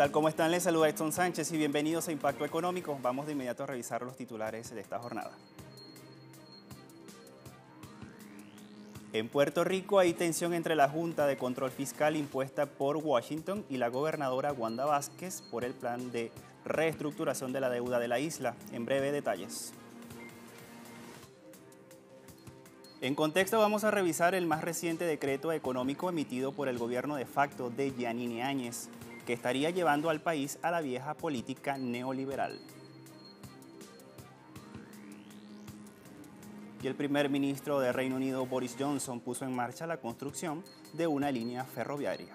tal? ¿Cómo están? Les saluda Edson Sánchez y bienvenidos a Impacto Económico. Vamos de inmediato a revisar los titulares de esta jornada. En Puerto Rico hay tensión entre la Junta de Control Fiscal impuesta por Washington y la gobernadora Wanda Vázquez por el plan de reestructuración de la deuda de la isla. En breve, detalles. En contexto, vamos a revisar el más reciente decreto económico emitido por el gobierno de facto de Yanine Áñez, que estaría llevando al país a la vieja política neoliberal. Y el primer ministro de Reino Unido, Boris Johnson, puso en marcha la construcción de una línea ferroviaria.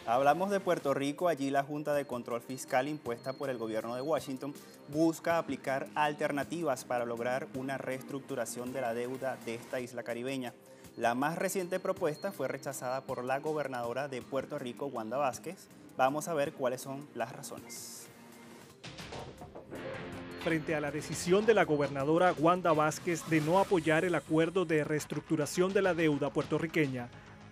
Hablamos de Puerto Rico. Allí la Junta de Control Fiscal impuesta por el gobierno de Washington busca aplicar alternativas para lograr una reestructuración de la deuda de esta isla caribeña. La más reciente propuesta fue rechazada por la gobernadora de Puerto Rico, Wanda Vázquez. Vamos a ver cuáles son las razones. Frente a la decisión de la gobernadora Wanda Vázquez de no apoyar el acuerdo de reestructuración de la deuda puertorriqueña,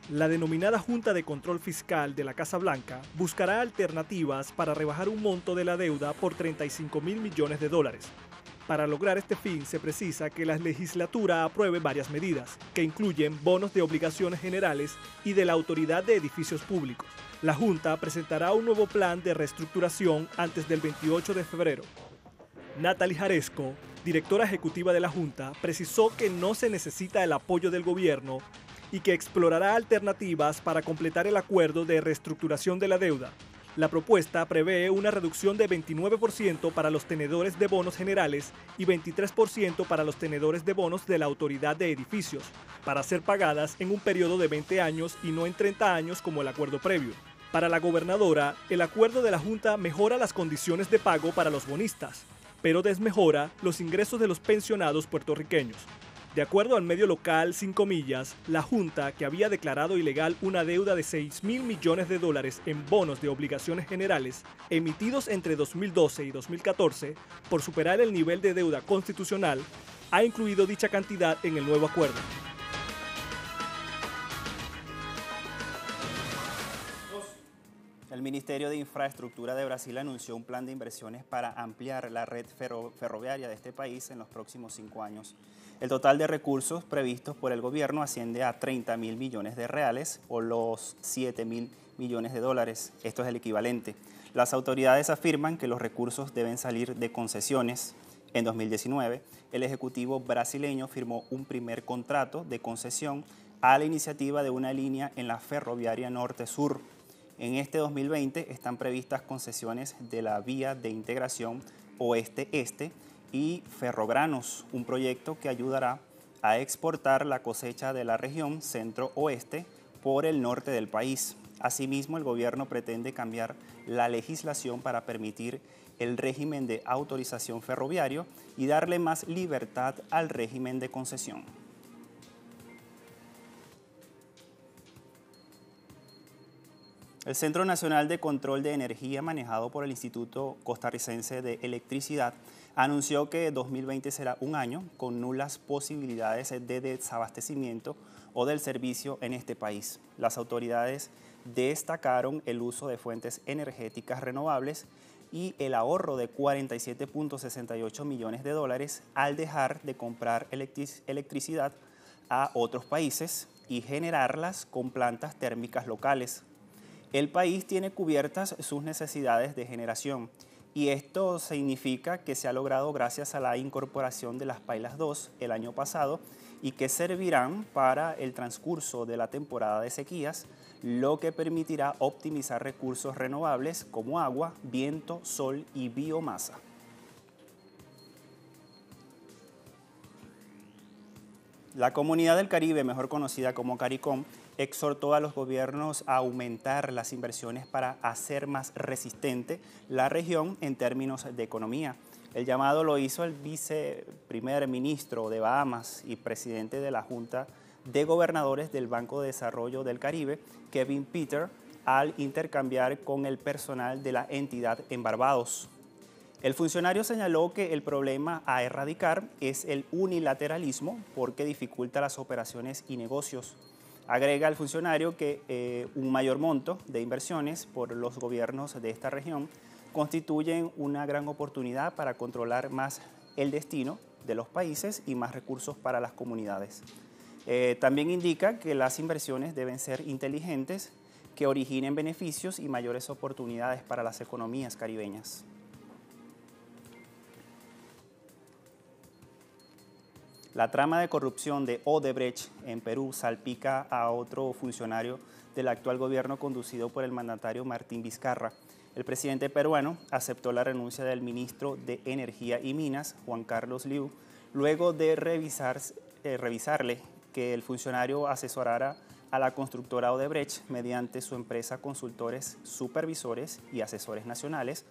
la denominada Junta de Control Fiscal de la Casa Blanca buscará alternativas para rebajar un monto de la deuda por $35.000 millones. Para lograr este fin se precisa que la legislatura apruebe varias medidas, que incluyen bonos de obligaciones generales y de la Autoridad de Edificios Públicos. La Junta presentará un nuevo plan de reestructuración antes del 28 de febrero. Natalie Jaresco, directora ejecutiva de la Junta, precisó que no se necesita el apoyo del gobierno y que explorará alternativas para completar el acuerdo de reestructuración de la deuda. La propuesta prevé una reducción de 29% para los tenedores de bonos generales y 23% para los tenedores de bonos de la Autoridad de Edificios, para ser pagadas en un periodo de 20 años y no en 30 años como el acuerdo previo. Para la gobernadora, el acuerdo de la Junta mejora las condiciones de pago para los bonistas, pero desmejora los ingresos de los pensionados puertorriqueños. De acuerdo al medio local 5 Millas, la Junta, que había declarado ilegal una deuda de $6.000 millones en bonos de obligaciones generales emitidos entre 2012 y 2014 por superar el nivel de deuda constitucional, ha incluido dicha cantidad en el nuevo acuerdo. El Ministerio de Infraestructura de Brasil anunció un plan de inversiones para ampliar la red ferroviaria de este país en los próximos 5 años. El total de recursos previstos por el gobierno asciende a $30.000 millones o los $7.000 millones. Esto es el equivalente. Las autoridades afirman que los recursos deben salir de concesiones. En 2019, el Ejecutivo brasileño firmó un primer contrato de concesión a la iniciativa de una línea en la ferroviaria norte-sur. En este 2020 están previstas concesiones de la vía de integración oeste-este y Ferrogranos, un proyecto que ayudará a exportar la cosecha de la región centro-oeste por el norte del país. Asimismo, el gobierno pretende cambiar la legislación para permitir el régimen de autorización ferroviario y darle más libertad al régimen de concesión. El Centro Nacional de Control de Energía, manejado por el Instituto Costarricense de Electricidad, anunció que 2020 será un año con nulas posibilidades de desabastecimiento o del servicio en este país. Las autoridades destacaron el uso de fuentes energéticas renovables y el ahorro de $47.68 millones al dejar de comprar electricidad a otros países y generarlas con plantas térmicas locales. El país tiene cubiertas sus necesidades de generación y esto significa que se ha logrado gracias a la incorporación de las Pailas 2 el año pasado y que servirán para el transcurso de la temporada de sequías, lo que permitirá optimizar recursos renovables como agua, viento, sol y biomasa. La Comunidad del Caribe, mejor conocida como CARICOM, exhortó a los gobiernos a aumentar las inversiones para hacer más resistente la región en términos de economía. El llamado lo hizo el viceprimer ministro de Bahamas y presidente de la Junta de Gobernadores del Banco de Desarrollo del Caribe, Kevin Peter, al intercambiar con el personal de la entidad en Barbados. El funcionario señaló que el problema a erradicar es el unilateralismo porque dificulta las operaciones y negocios. Agrega el funcionario que un mayor monto de inversiones por los gobiernos de esta región constituyen una gran oportunidad para controlar más el destino de los países y más recursos para las comunidades. También indica que las inversiones deben ser inteligentes, que originen beneficios y mayores oportunidades para las economías caribeñas. La trama de corrupción de Odebrecht en Perú salpica a otro funcionario del actual gobierno conducido por el mandatario Martín Vizcarra. El presidente peruano aceptó la renuncia del ministro de Energía y Minas, Juan Carlos Liu, luego de revisarle que el funcionario asesorara a la constructora Odebrecht mediante su empresa Consultores, Supervisores y Asesores Nacionales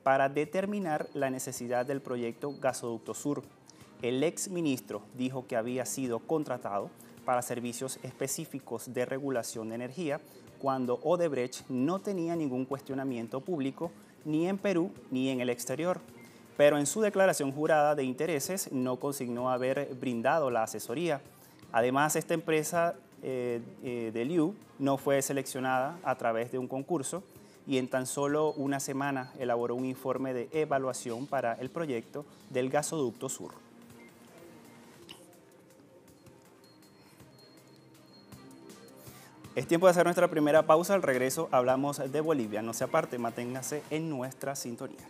para determinar la necesidad del proyecto Gasoducto Sur. El exministro dijo que había sido contratado para servicios específicos de regulación de energía cuando Odebrecht no tenía ningún cuestionamiento público ni en Perú ni en el exterior. Pero en su declaración jurada de intereses no consignó haber brindado la asesoría. Además, esta empresa de Liu no fue seleccionada a través de un concurso y en tan solo una semana elaboró un informe de evaluación para el proyecto del Gasoducto Sur. Es tiempo de hacer nuestra primera pausa. Al regreso hablamos de Bolivia. No se aparte, manténgase en nuestra sintonía.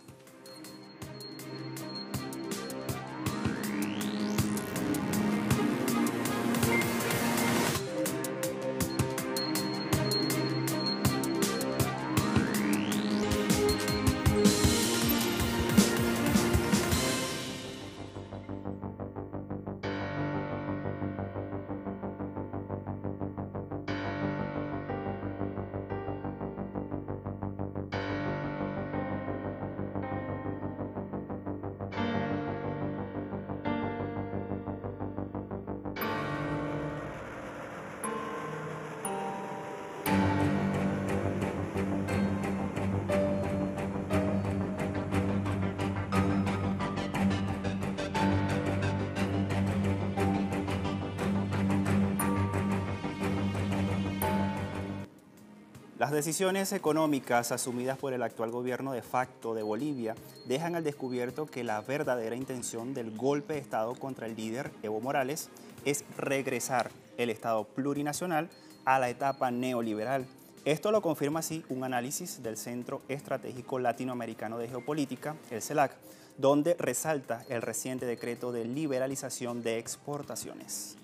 Las decisiones económicas asumidas por el actual gobierno de facto de Bolivia dejan al descubierto que la verdadera intención del golpe de Estado contra el líder Evo Morales es regresar el Estado plurinacional a la etapa neoliberal. Esto lo confirma así un análisis del Centro Estratégico Latinoamericano de Geopolítica, el CELAC, donde resalta el reciente decreto de liberalización de exportaciones.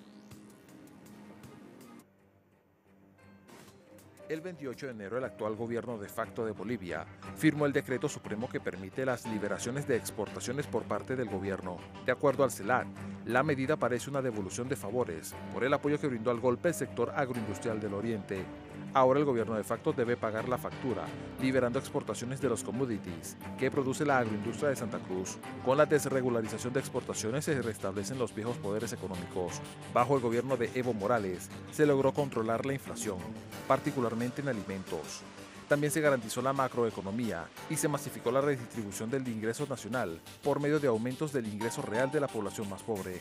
El 28 de enero, el actual gobierno de facto de Bolivia firmó el decreto supremo que permite las liberaciones de exportaciones por parte del gobierno. De acuerdo al CELAC, la medida parece una devolución de favores por el apoyo que brindó al golpe el sector agroindustrial del Oriente. Ahora el gobierno de facto debe pagar la factura, liberando exportaciones de los commodities que produce la agroindustria de Santa Cruz. Con la desregularización de exportaciones se restablecen los viejos poderes económicos. Bajo el gobierno de Evo Morales se logró controlar la inflación, particularmente en alimentos. También se garantizó la macroeconomía y se masificó la redistribución del ingreso nacional por medio de aumentos del ingreso real de la población más pobre.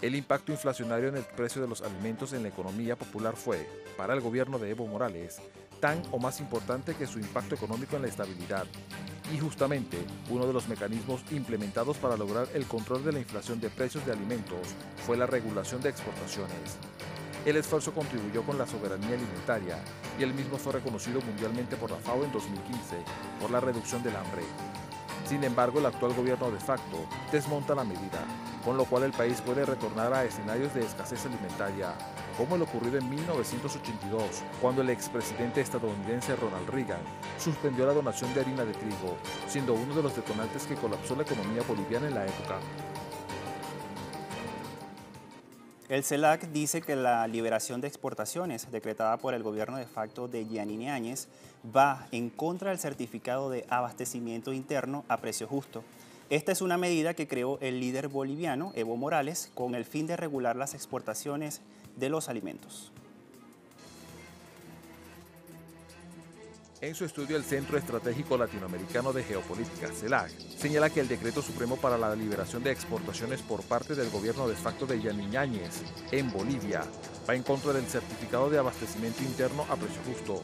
El impacto inflacionario en el precio de los alimentos en la economía popular fue, para el gobierno de Evo Morales, tan o más importante que su impacto económico en la estabilidad. Y justamente, uno de los mecanismos implementados para lograr el control de la inflación de precios de alimentos fue la regulación de exportaciones. El esfuerzo contribuyó con la soberanía alimentaria y el mismo fue reconocido mundialmente por la FAO en 2015 por la reducción del hambre. Sin embargo, el actual gobierno de facto desmonta la medida, con lo cual el país puede retornar a escenarios de escasez alimentaria, como el ocurrido en 1982, cuando el expresidente estadounidense Ronald Reagan suspendió la donación de harina de trigo, siendo uno de los detonantes que colapsó la economía boliviana en la época. El CELAC dice que la liberación de exportaciones decretada por el gobierno de facto de Yanine Áñez va en contra del certificado de abastecimiento interno a precio justo. Esta es una medida que creó el líder boliviano Evo Morales con el fin de regular las exportaciones de los alimentos. En su estudio, el Centro Estratégico Latinoamericano de Geopolítica, CELAC, señala que el Decreto Supremo para la Liberación de Exportaciones por parte del gobierno de facto de Yanine Áñez en Bolivia va en contra del certificado de abastecimiento interno a precio justo,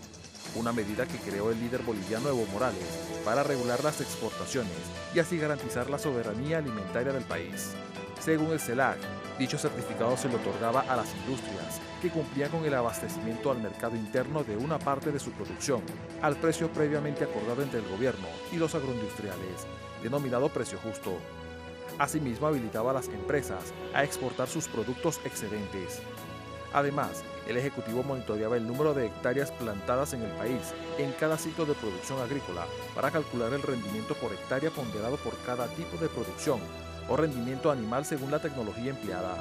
una medida que creó el líder boliviano Evo Morales para regular las exportaciones y así garantizar la soberanía alimentaria del país. Según el CELAC, dicho certificado se le otorgaba a las industrias que cumplían con el abastecimiento al mercado interno de una parte de su producción, al precio previamente acordado entre el gobierno y los agroindustriales, denominado precio justo. Asimismo, habilitaba a las empresas a exportar sus productos excedentes. Además, el Ejecutivo monitoreaba el número de hectáreas plantadas en el país en cada ciclo de producción agrícola para calcular el rendimiento por hectárea ponderado por cada tipo de producción o rendimiento animal según la tecnología empleada.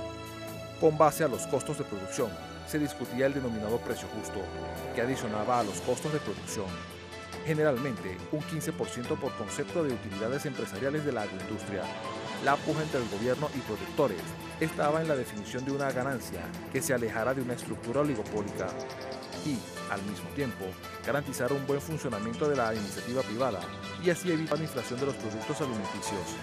Con base a los costos de producción, se discutía el denominado precio justo, que adicionaba a los costos de producción. Generalmente, un 15% por concepto de utilidades empresariales de la agroindustria. La puja entre el gobierno y productores estaba en la definición de una ganancia que se alejara de una estructura oligopólica y, al mismo tiempo, garantizar un buen funcionamiento de la iniciativa privada y así evitar la inflación de los productos alimenticios.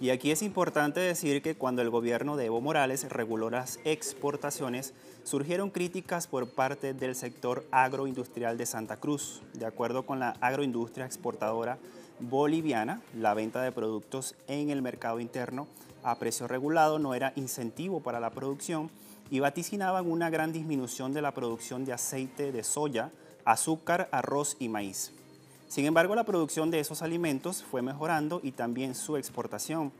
Y aquí es importante decir que cuando el gobierno de Evo Morales reguló las exportaciones, surgieron críticas por parte del sector agroindustrial de Santa Cruz. De acuerdo con la agroindustria exportadora boliviana, la venta de productos en el mercado interno a precio regulado no era incentivo para la producción y vaticinaban una gran disminución de la producción de aceite de soya, azúcar, arroz y maíz. Sin embargo, la producción de esos alimentos fue mejorando y también su exportación.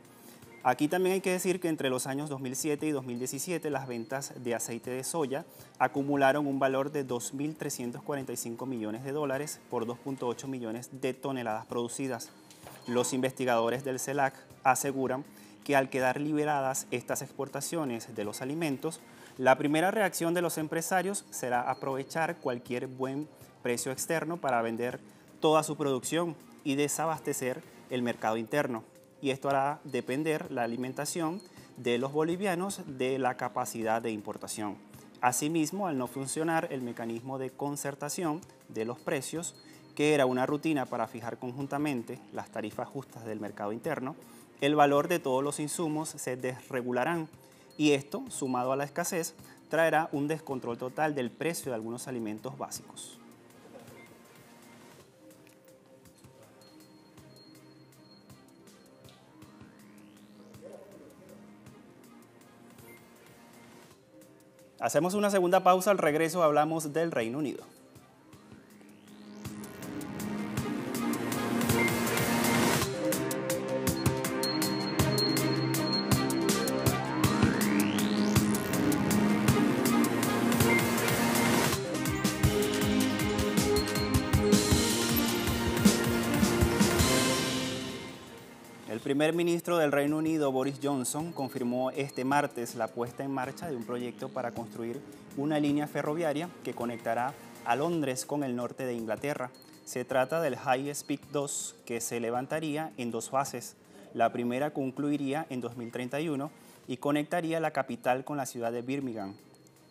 Aquí también hay que decir que entre los años 2007 y 2017 las ventas de aceite de soya acumularon un valor de 2.345 millones de dólares por 2.8 millones de toneladas producidas. Los investigadores del CELAC aseguran que al quedar liberadas estas exportaciones de los alimentos, la primera reacción de los empresarios será aprovechar cualquier buen precio externo para vender toda su producción y desabastecer el mercado interno. Y esto hará depender la alimentación de los bolivianos de la capacidad de importación. Asimismo, al no funcionar el mecanismo de concertación de los precios, que era una rutina para fijar conjuntamente las tarifas justas del mercado interno, el valor de todos los insumos se desregularán y esto, sumado a la escasez, traerá un descontrol total del precio de algunos alimentos básicos. Hacemos una segunda pausa, al regreso hablamos del Reino Unido. El primer ministro del Reino Unido, Boris Johnson, confirmó este martes la puesta en marcha de un proyecto para construir una línea ferroviaria que conectará a Londres con el norte de Inglaterra. Se trata del High Speed 2, que se levantaría en dos fases. La primera concluiría en 2031 y conectaría la capital con la ciudad de Birmingham,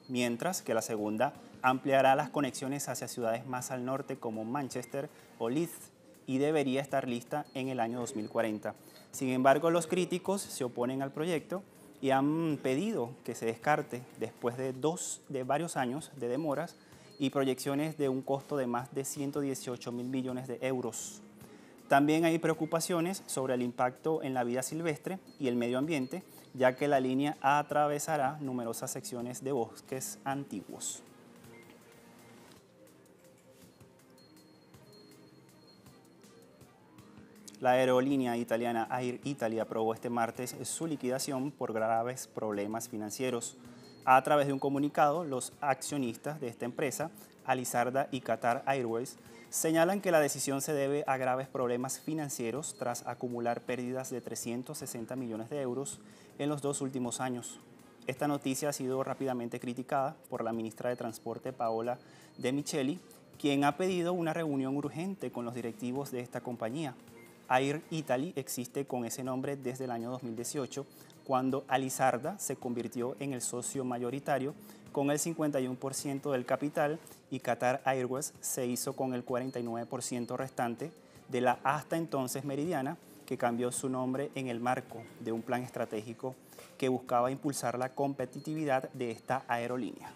mientras que la segunda ampliará las conexiones hacia ciudades más al norte como Manchester o Leeds y debería estar lista en el año 2040. Sin embargo, los críticos se oponen al proyecto y han pedido que se descarte después de varios años de demoras y proyecciones de un costo de más de 118.000 millones de euros. También hay preocupaciones sobre el impacto en la vida silvestre y el medio ambiente, ya que la línea atravesará numerosas secciones de bosques antiguos. La aerolínea italiana Air Italy aprobó este martes su liquidación por graves problemas financieros. A través de un comunicado, los accionistas de esta empresa, Alizarda y Qatar Airways, señalan que la decisión se debe a graves problemas financieros tras acumular pérdidas de 360 millones de euros en los 2 últimos años. Esta noticia ha sido rápidamente criticada por la ministra de Transporte, Paola De Micheli, quien ha pedido una reunión urgente con los directivos de esta compañía. Air Italy existe con ese nombre desde el año 2018, cuando Alizarda se convirtió en el socio mayoritario con el 51% del capital y Qatar Airways se hizo con el 49% restante de la hasta entonces Meridiana, que cambió su nombre en el marco de un plan estratégico que buscaba impulsar la competitividad de esta aerolínea.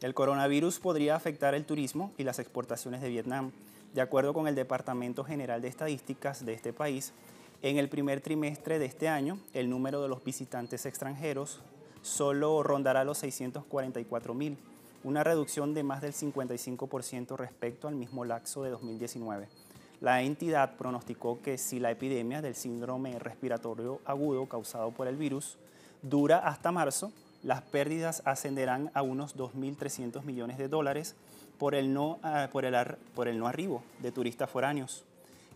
El coronavirus podría afectar el turismo y las exportaciones de Vietnam. De acuerdo con el Departamento General de Estadísticas de este país, en el primer trimestre de este año, el número de los visitantes extranjeros solo rondará los 644.000, una reducción de más del 55% respecto al mismo lapso de 2019. La entidad pronosticó que si la epidemia del síndrome respiratorio agudo causado por el virus dura hasta marzo, las pérdidas ascenderán a unos 2.300 millones de dólares por el no arribo de turistas foráneos.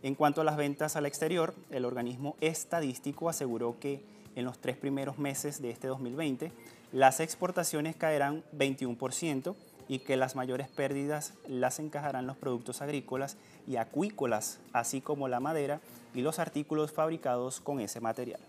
En cuanto a las ventas al exterior, el organismo estadístico aseguró que en los 3 primeros meses de este 2020, las exportaciones caerán 21% y que las mayores pérdidas las encajarán los productos agrícolas y acuícolas, así como la madera y los artículos fabricados con ese material.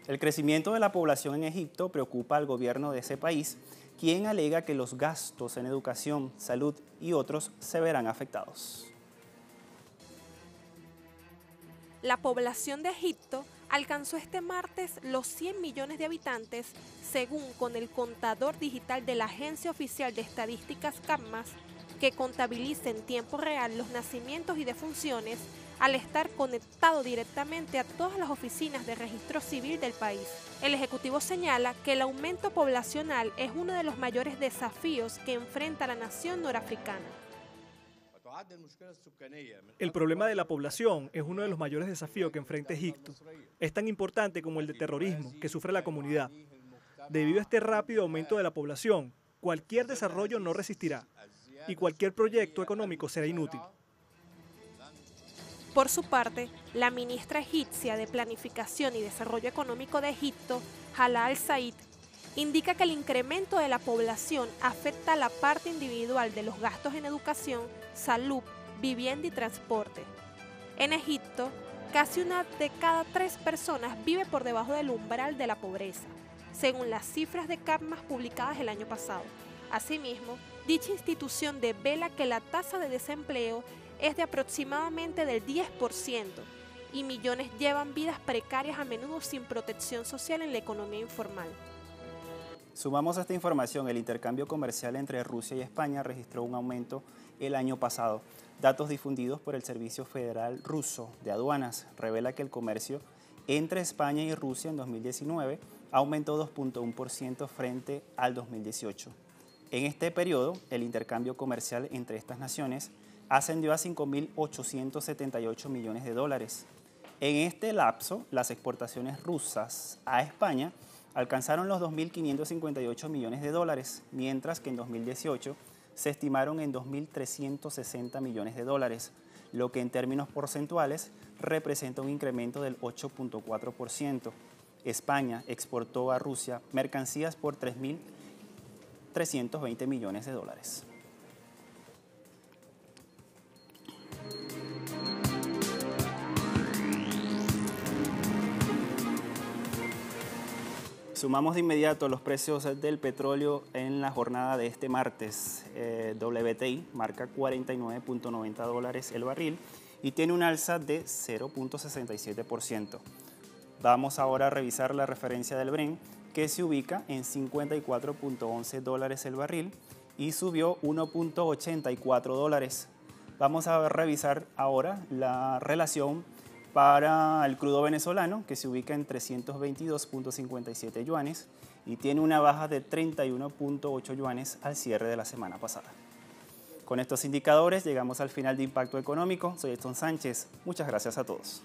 El crecimiento de la población en Egipto preocupa al gobierno de ese país, quien alega que los gastos en educación, salud y otros se verán afectados. La población de Egipto alcanzó este martes los 100 millones de habitantes, según con el contador digital de la Agencia Oficial de Estadísticas CAPMAS, que contabiliza en tiempo real los nacimientos y defunciones al estar conectado directamente a todas las oficinas de registro civil del país. El Ejecutivo señala que el aumento poblacional es uno de los mayores desafíos que enfrenta la nación norafricana. El problema de la población es uno de los mayores desafíos que enfrenta Egipto. Es tan importante como el de terrorismo que sufre la comunidad. Debido a este rápido aumento de la población, cualquier desarrollo no resistirá y cualquier proyecto económico será inútil. Por su parte, la ministra egipcia de Planificación y Desarrollo Económico de Egipto, Hala Al-Said, indica que el incremento de la población afecta a la parte individual de los gastos en educación, salud, vivienda y transporte. En Egipto, casi 1 de cada 3 personas vive por debajo del umbral de la pobreza, según las cifras de CAPMAS publicadas el año pasado. Asimismo, dicha institución devela que la tasa de desempleo es de aproximadamente del 10% y millones llevan vidas precarias, a menudo sin protección social en la economía informal. Sumamos a esta información, el intercambio comercial entre Rusia y España registró un aumento el año pasado. Datos difundidos por el Servicio Federal Ruso de Aduanas revela que el comercio entre España y Rusia en 2019 aumentó 2.1% frente al 2018. En este periodo, el intercambio comercial entre estas naciones ascendió a 5.878 millones de dólares. En este lapso, las exportaciones rusas a España alcanzaron los 2.558 millones de dólares, mientras que en 2018 se estimaron en 2.360 millones de dólares, lo que en términos porcentuales representa un incremento del 8.4%. España exportó a Rusia mercancías por 3.320 millones de dólares. Sumamos de inmediato los precios del petróleo en la jornada de este martes. WTI marca $49.90 el barril y tiene un alza de 0.67%. Vamos ahora a revisar la referencia del Brent, que se ubica en $54.11 el barril y subió $1.84. Vamos a revisar ahora la relación para el crudo venezolano, que se ubica en 322.57 yuanes y tiene una baja de 31.8 yuanes al cierre de la semana pasada. Con estos indicadores llegamos al final de Impacto Económico. Soy Edson Sánchez. Muchas gracias a todos.